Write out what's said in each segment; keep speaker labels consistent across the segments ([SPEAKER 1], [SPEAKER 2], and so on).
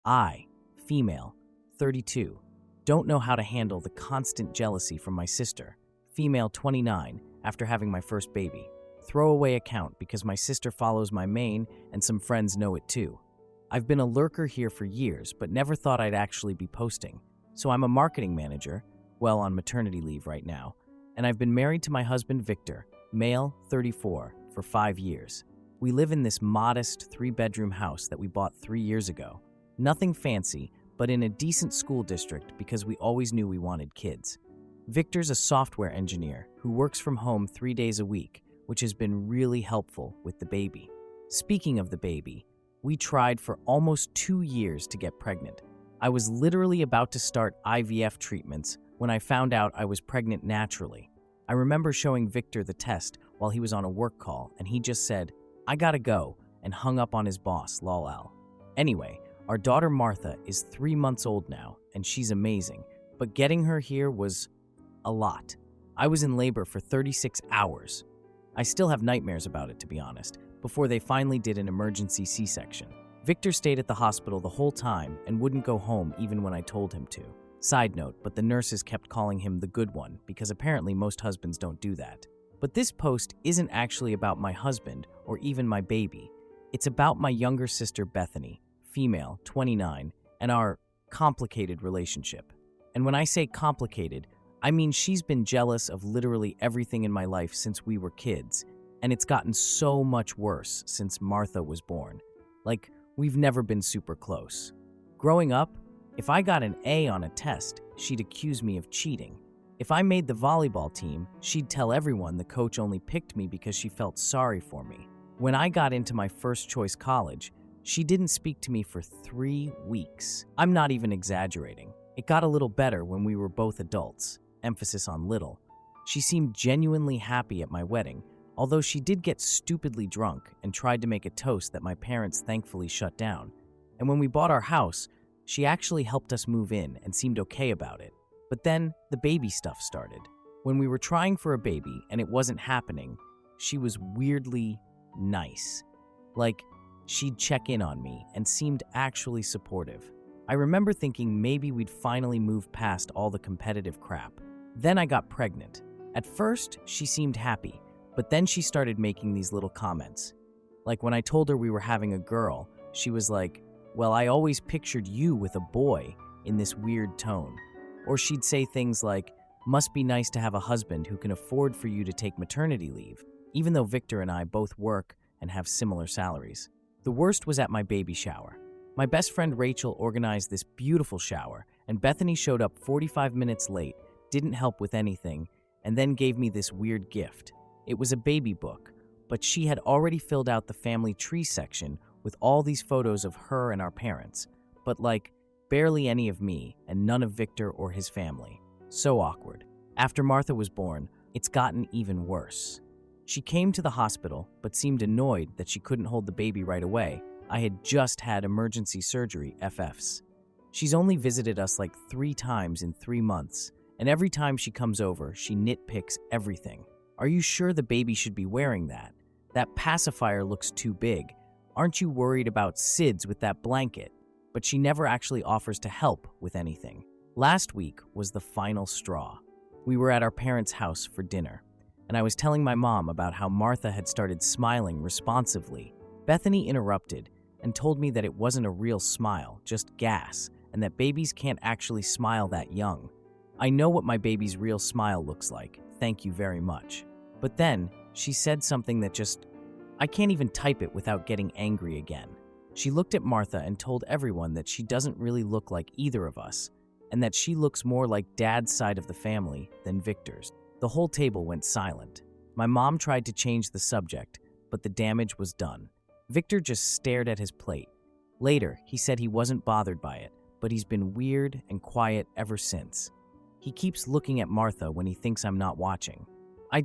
[SPEAKER 1] I, female, 32, don't know how to handle the constant jealousy from my sister, female 29, after having my first baby. Throwaway account because my sister follows my main and some friends know it too. I've been a lurker here for years, but never thought I'd actually be posting. So I'm a marketing manager, well, on maternity leave right now, and I've been married to my husband Victor, male, 34, for 5 years. We live in this modest 3-bedroom house that we bought 3 years ago. Nothing fancy, but in a decent school district because we always knew we wanted kids. Victor's a software engineer who works from home 3 days a week, which has been really helpful with the baby. Speaking of the baby, we tried for almost 2 years to get pregnant. I was literally about to start IVF treatments when I found out I was pregnant naturally. I remember showing Victor the test while he was on a work call, and he just said, "I gotta go," and hung up on his boss, lol. Anyway, our daughter Martha is 3 months old now, and she's amazing, but getting her here was a lot. I was in labor for 36 hours. I still have nightmares about it, to be honest, before they finally did an emergency C-section. Victor stayed at the hospital the whole time and wouldn't go home even when I told him to. Side note, but the nurses kept calling him the good one because apparently most husbands don't do that. But this post isn't actually about my husband or even my baby. It's about my younger sister Bethany, female, 29, and our complicated relationship. And when I say complicated, I mean she's been jealous of literally everything in my life since we were kids, and it's gotten so much worse since Martha was born. Like, we've never been super close. Growing up, if I got an A on a test, she'd accuse me of cheating. If I made the volleyball team, she'd tell everyone the coach only picked me because she felt sorry for me. When I got into my first choice college, she didn't speak to me for 3 weeks. I'm not even exaggerating. It got a little better when we were both adults, emphasis on little. She seemed genuinely happy at my wedding, although she did get stupidly drunk and tried to make a toast that my parents thankfully shut down. And when we bought our house, she actually helped us move in and seemed okay about it. But then the baby stuff started. When we were trying for a baby and it wasn't happening, she was weirdly nice. Like, she'd check in on me and seemed actually supportive. I remember thinking maybe we'd finally move past all the competitive crap. Then I got pregnant. At first, she seemed happy, but then she started making these little comments. Like when I told her we were having a girl, she was like, "Well, I always pictured you with a boy," in this weird tone. Or she'd say things like, "Must be nice to have a husband who can afford for you to take maternity leave," even though Victor and I both work and have similar salaries. The worst was at my baby shower. My best friend Rachel organized this beautiful shower, and Bethany showed up 45 minutes late, didn't help with anything, and then gave me this weird gift. It was a baby book, but she had already filled out the family tree section with all these photos of her and our parents, but like, barely any of me and none of Victor or his family. So awkward. After Martha was born, it's gotten even worse. She came to the hospital, but seemed annoyed that she couldn't hold the baby right away. I had just had emergency surgery, FFs. She's only visited us like 3 times in 3 months, and every time she comes over, she nitpicks everything. "Are you sure the baby should be wearing that? That pacifier looks too big. Aren't you worried about SIDS with that blanket?" But she never actually offers to help with anything. Last week was the final straw. We were at our parents' house for dinner, and I was telling my mom about how Martha had started smiling responsively. Bethany interrupted and told me that it wasn't a real smile, just gas, and that babies can't actually smile that young. I know what my baby's real smile looks like, thank you very much. But then, she said something that I can't even type it without getting angry again. She looked at Martha and told everyone that she doesn't really look like either of us, and that she looks more like Dad's side of the family than Victor's. The whole table went silent. My mom tried to change the subject, but the damage was done. Victor just stared at his plate. Later, he said he wasn't bothered by it, but he's been weird and quiet ever since. He keeps looking at Martha when he thinks I'm not watching. I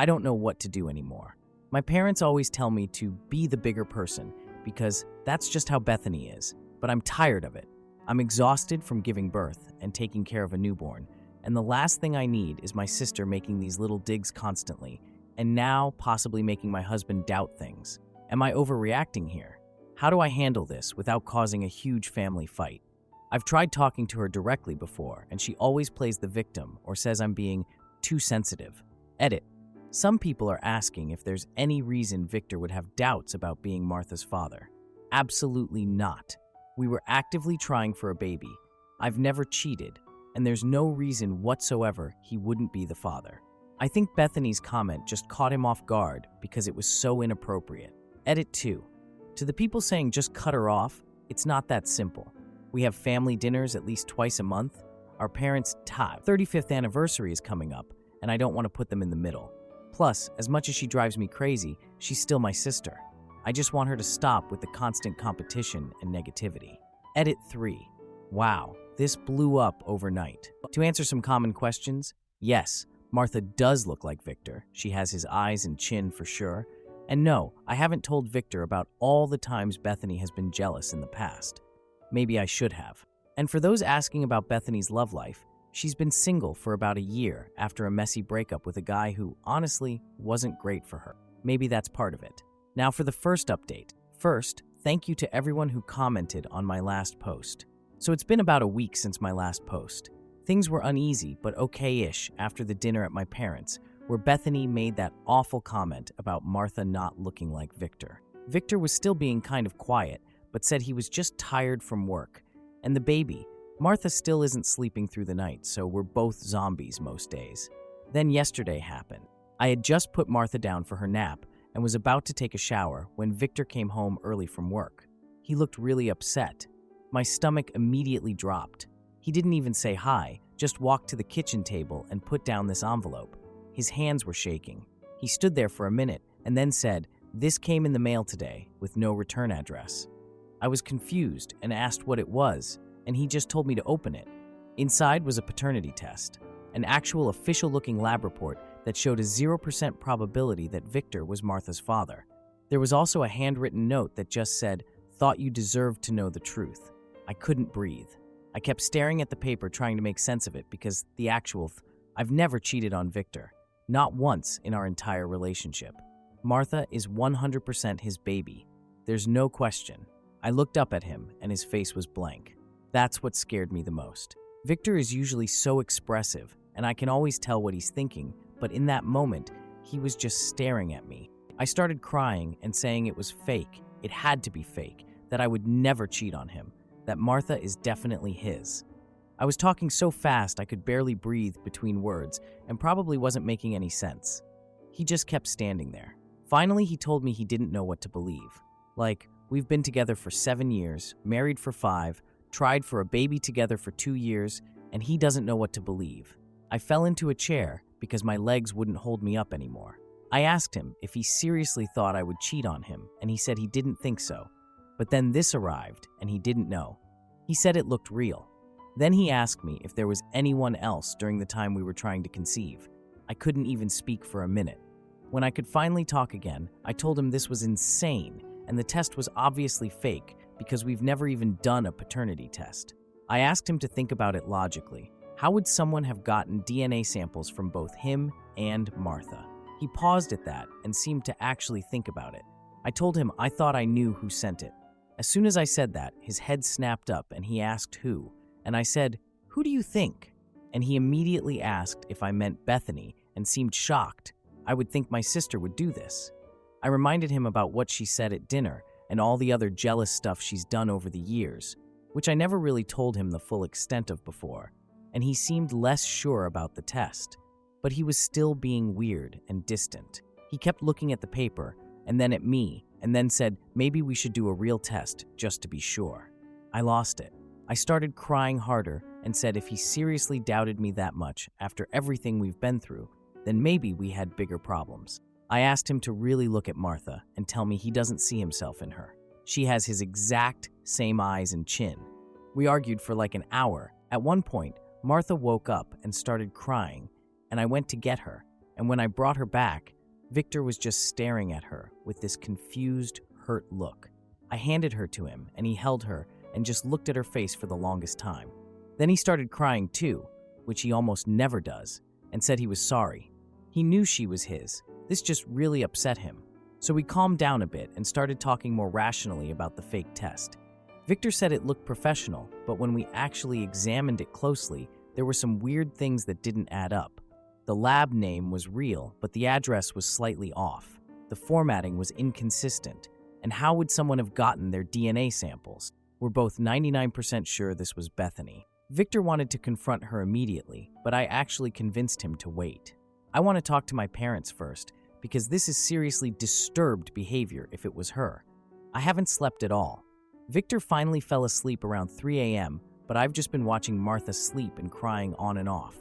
[SPEAKER 1] don't know what to do anymore. My parents always tell me to be the bigger person, because that's just how Bethany is, but I'm tired of it. I'm exhausted from giving birth and taking care of a newborn, and the last thing I need is my sister making these little digs constantly, and now possibly making my husband doubt things. Am I overreacting here? How do I handle this without causing a huge family fight? I've tried talking to her directly before, and she always plays the victim or says I'm being too sensitive. Edit. Some people are asking if there's any reason Victor would have doubts about being Martha's father. Absolutely not. We were actively trying for a baby. I've never cheated, and there's no reason whatsoever he wouldn't be the father. I think Bethany's comment just caught him off guard because it was so inappropriate. Edit 2. To the people saying just cut her off, it's not that simple. We have family dinners at least twice a month. Our parents' 35th anniversary is coming up, and I don't want to put them in the middle. Plus, as much as she drives me crazy, she's still my sister. I just want her to stop with the constant competition and negativity. Edit 3. Wow, this blew up overnight. To answer some common questions, yes, Martha does look like Victor. She has his eyes and chin for sure. And no, I haven't told Victor about all the times Bethany has been jealous in the past. Maybe I should have. And for those asking about Bethany's love life, she's been single for about a year after a messy breakup with a guy who, honestly, wasn't great for her. Maybe that's part of it. Now for the first update. First, thank you to everyone who commented on my last post. So it's been about a week since my last post. Things were uneasy but okay-ish after the dinner at my parents', where Bethany made that awful comment about Martha not looking like Victor. Victor was still being kind of quiet, but said he was just tired from work. And the baby, Martha still isn't sleeping through the night, so we're both zombies most days. Then yesterday happened. I had just put Martha down for her nap and was about to take a shower when Victor came home early from work. He looked really upset. My stomach immediately dropped. He didn't even say hi, just walked to the kitchen table and put down this envelope. His hands were shaking. He stood there for a minute and then said, "This came in the mail today with no return address." I was confused and asked what it was, and he just told me to open it. Inside was a paternity test, an actual official-looking lab report that showed a 0% probability that Victor was Martha's father. There was also a handwritten note that just said, "Thought you deserved to know the truth." I couldn't breathe. I kept staring at the paper trying to make sense of it because I've never cheated on Victor. Not once in our entire relationship. Martha is 100% his baby. There's no question. I looked up at him and his face was blank. That's what scared me the most. Victor is usually so expressive and I can always tell what he's thinking, but in that moment, he was just staring at me. I started crying and saying it was fake. It had to be fake, that I would never cheat on him, that Martha is definitely his. I was talking so fast I could barely breathe between words and probably wasn't making any sense. He just kept standing there. Finally, he told me he didn't know what to believe. Like, we've been together for 7 years, married for 5, tried for a baby together for 2 years, and he doesn't know what to believe. I fell into a chair because my legs wouldn't hold me up anymore. I asked him if he seriously thought I would cheat on him, and he said he didn't think so. But then this arrived, and he didn't know. He said it looked real. Then he asked me if there was anyone else during the time we were trying to conceive. I couldn't even speak for a minute. When I could finally talk again, I told him this was insane, and the test was obviously fake because we've never even done a paternity test. I asked him to think about it logically. How would someone have gotten DNA samples from both him and Martha? He paused at that and seemed to actually think about it. I told him I thought I knew who sent it. As soon as I said that, his head snapped up and he asked who, and I said, "Who do you think?" And he immediately asked if I meant Bethany and seemed shocked. I would think my sister would do this. I reminded him about what she said at dinner and all the other jealous stuff she's done over the years, which I never really told him the full extent of before, and he seemed less sure about the test. But he was still being weird and distant. He kept looking at the paper and then at me and then said maybe we should do a real test just to be sure. I lost it. I started crying harder and said if he seriously doubted me that much after everything we've been through, then maybe we had bigger problems. I asked him to really look at Martha and tell me he doesn't see himself in her. She has his exact same eyes and chin. We argued for like an hour. At one point, Martha woke up and started crying, and I went to get her, and when I brought her back, Victor was just staring at her with this confused, hurt look. I handed her to him, and he held her and just looked at her face for the longest time. Then he started crying too, which he almost never does, and said he was sorry. He knew she was his. This just really upset him. So we calmed down a bit and started talking more rationally about the fake test. Victor said it looked professional, but when we actually examined it closely, there were some weird things that didn't add up. The lab name was real, but the address was slightly off. The formatting was inconsistent. And how would someone have gotten their DNA samples? We're both 99% sure this was Bethany. Victor wanted to confront her immediately, but I actually convinced him to wait. I want to talk to my parents first, because this is seriously disturbed behavior if it was her. I haven't slept at all. Victor finally fell asleep around 3 a.m., but I've just been watching Martha sleep and crying on and off.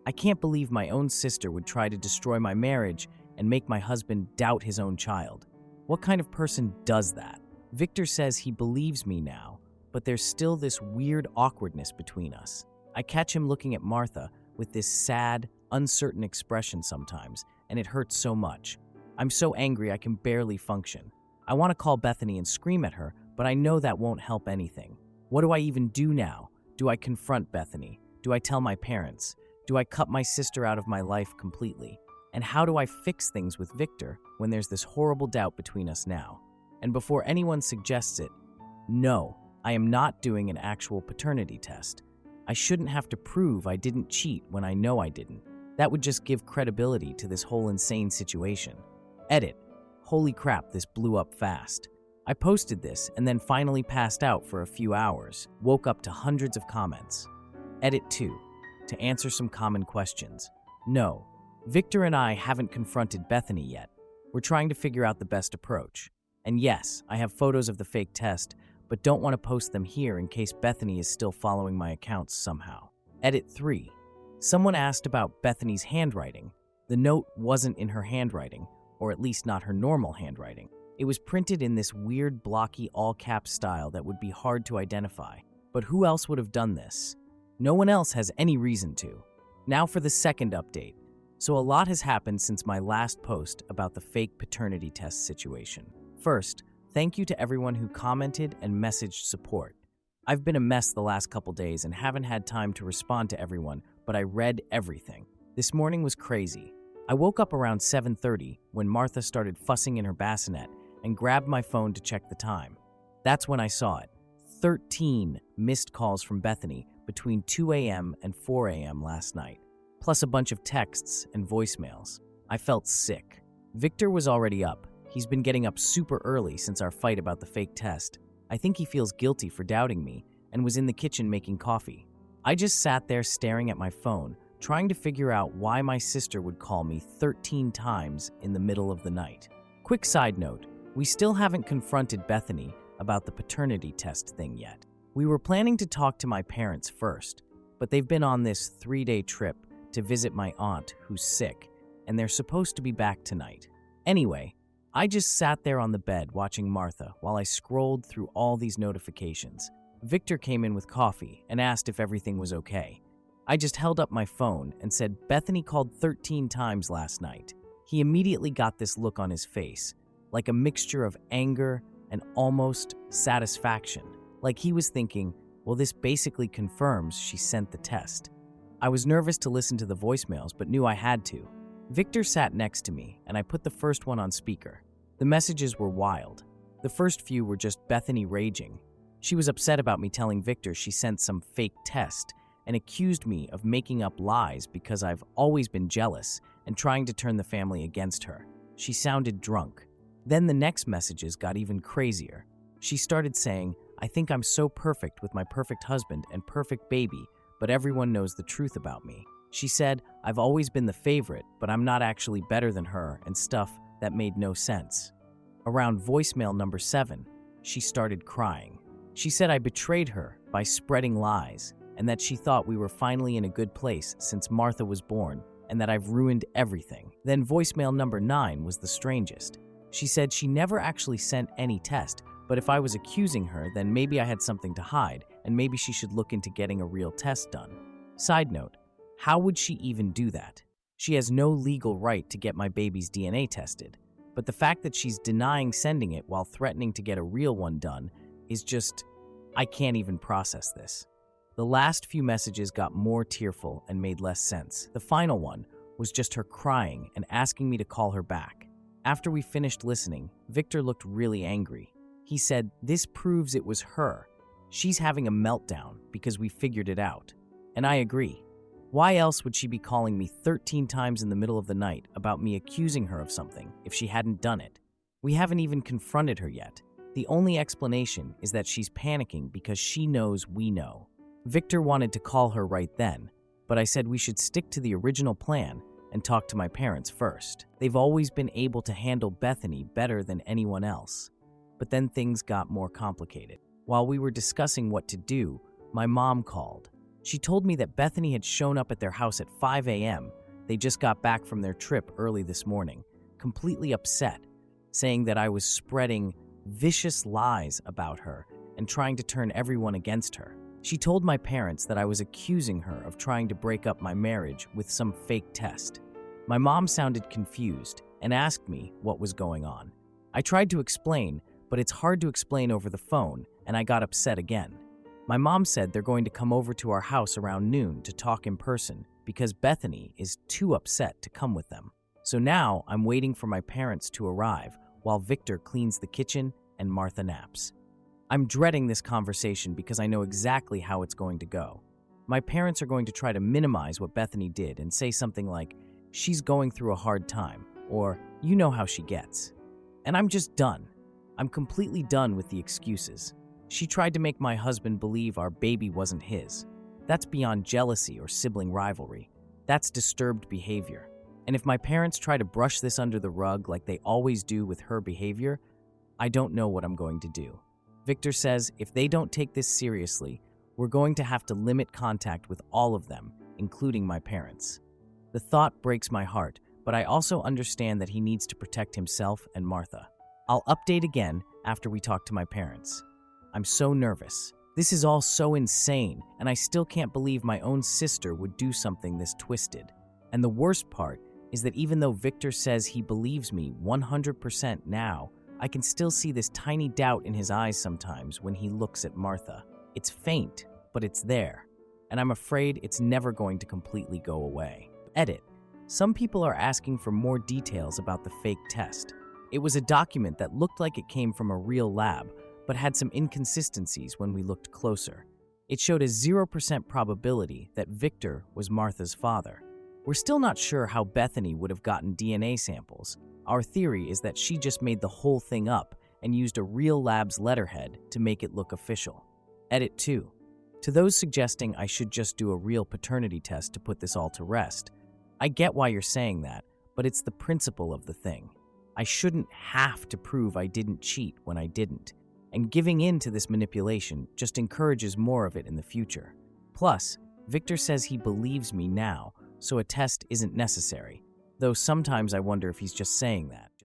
[SPEAKER 1] I can't believe my own sister would try to destroy my marriage and make my husband doubt his own child. What kind of person does that? Victor says he believes me now, but there's still this weird awkwardness between us. I catch him looking at Martha with this sad, uncertain expression sometimes, and it hurts so much. I'm so angry I can barely function. I want to call Bethany and scream at her, but I know that won't help anything. What do I even do now? Do I confront Bethany? Do I tell my parents? Do I cut my sister out of my life completely? And how do I fix things with Victor when there's this horrible doubt between us now? And before anyone suggests it, no, I am not doing an actual paternity test. I shouldn't have to prove I didn't cheat when I know I didn't. That would just give credibility to this whole insane situation. Edit. Holy crap, this blew up fast. I posted this and then finally passed out for a few hours, woke up to hundreds of comments. Edit 2. To answer some common questions. No, Victor and I haven't confronted Bethany yet. We're trying to figure out the best approach. And yes, I have photos of the fake test, but don't want to post them here in case Bethany is still following my accounts somehow. Edit 3. Someone asked about Bethany's handwriting. The note wasn't in her handwriting, or at least not her normal handwriting. It was printed in this weird blocky all-caps style that would be hard to identify. But who else would have done this? No one else has any reason to. Now for the second update. So a lot has happened since my last post about the fake paternity test situation. First, thank you to everyone who commented and messaged support. I've been a mess the last couple days and haven't had time to respond to everyone, but I read everything. This morning was crazy. I woke up around 7:30 when Martha started fussing in her bassinet and grabbed my phone to check the time. That's when I saw it. 13 missed calls from Bethany between 2 a.m. and 4 a.m. last night, plus a bunch of texts and voicemails. I felt sick. Victor was already up. He's been getting up super early since our fight about the fake test. I think he feels guilty for doubting me and was in the kitchen making coffee. I just sat there staring at my phone, trying to figure out why my sister would call me 13 times in the middle of the night. Quick side note, we still haven't confronted Bethany about the paternity test thing yet. We were planning to talk to my parents first, but they've been on this 3-day trip to visit my aunt who's sick, and they're supposed to be back tonight. Anyway, I just sat there on the bed watching Martha while I scrolled through all these notifications. Victor came in with coffee and asked if everything was okay. I just held up my phone and said Bethany called 13 times last night. He immediately got this look on his face, like a mixture of anger and almost satisfaction. Like he was thinking, well, this basically confirms she sent the test. I was nervous to listen to the voicemails, but knew I had to. Victor sat next to me, and I put the first one on speaker. The messages were wild. The first few were just Bethany raging. She was upset about me telling Victor she sent some fake test and accused me of making up lies because I've always been jealous and trying to turn the family against her. She sounded drunk. Then the next messages got even crazier. She started saying, I think I'm so perfect with my perfect husband and perfect baby, but everyone knows the truth about me. She said, I've always been the favorite, but I'm not actually better than her, and stuff that made no sense. Around voicemail number 7, she started crying. She said I betrayed her by spreading lies, and that she thought we were finally in a good place since Martha was born, and that I've ruined everything. Then voicemail number 9 was the strangest. She said she never actually sent any test, but if I was accusing her, then maybe I had something to hide, and maybe she should look into getting a real test done. Side note, how would she even do that? She has no legal right to get my baby's DNA tested, but the fact that she's denying sending it while threatening to get a real one done is just, I can't even process this. The last few messages got more tearful and made less sense. The final one was just her crying and asking me to call her back. After we finished listening, Victor looked really angry. He said, "This proves it was her. She's having a meltdown because we figured it out." And I agree. Why else would she be calling me 13 times in the middle of the night about me accusing her of something if she hadn't done it? We haven't even confronted her yet. The only explanation is that she's panicking because she knows we know. Victor wanted to call her right then, but I said we should stick to the original plan and talk to my parents first. They've always been able to handle Bethany better than anyone else. But then things got more complicated. While we were discussing what to do, my mom called. She told me that Bethany had shown up at their house at 5 a.m. They just got back from their trip early this morning, completely upset, saying that I was spreading vicious lies about her and trying to turn everyone against her. She told my parents that I was accusing her of trying to break up my marriage with some fake test. My mom sounded confused and asked me what was going on. I tried to explain, but it's hard to explain over the phone, and I got upset again. My mom said they're going to come over to our house around noon to talk in person because Bethany is too upset to come with them. So now I'm waiting for my parents to arrive while Victor cleans the kitchen and Martha naps. I'm dreading this conversation because I know exactly how it's going to go. My parents are going to try to minimize what Bethany did and say something like, "She's going through a hard time," or "You know how she gets." And I'm just done. I'm completely done with the excuses. She tried to make my husband believe our baby wasn't his. That's beyond jealousy or sibling rivalry. That's disturbed behavior. And if my parents try to brush this under the rug like they always do with her behavior, I don't know what I'm going to do. Victor says if they don't take this seriously, we're going to have to limit contact with all of them, including my parents. The thought breaks my heart, but I also understand that he needs to protect himself and Martha. I'll update again after we talk to my parents. I'm so nervous. This is all so insane, and I still can't believe my own sister would do something this twisted. And the worst part is that even though Victor says he believes me 100% now, I can still see this tiny doubt in his eyes sometimes when he looks at Martha. It's faint, but it's there, and I'm afraid it's never going to completely go away. Edit. Some people are asking for more details about the fake test. It was a document that looked like it came from a real lab, but had some inconsistencies when we looked closer. It showed a 0% probability that Victor was Martha's father. We're still not sure how Bethany would have gotten DNA samples. Our theory is that she just made the whole thing up and used a real lab's letterhead to make it look official. Edit 2. To those suggesting I should just do a real paternity test to put this all to rest, I get why you're saying that, but it's the principle of the thing. I shouldn't have to prove I didn't cheat when I didn't, and giving in to this manipulation just encourages more of it in the future. Plus, Victor says he believes me now, so a test isn't necessary, though sometimes I wonder if he's just saying that.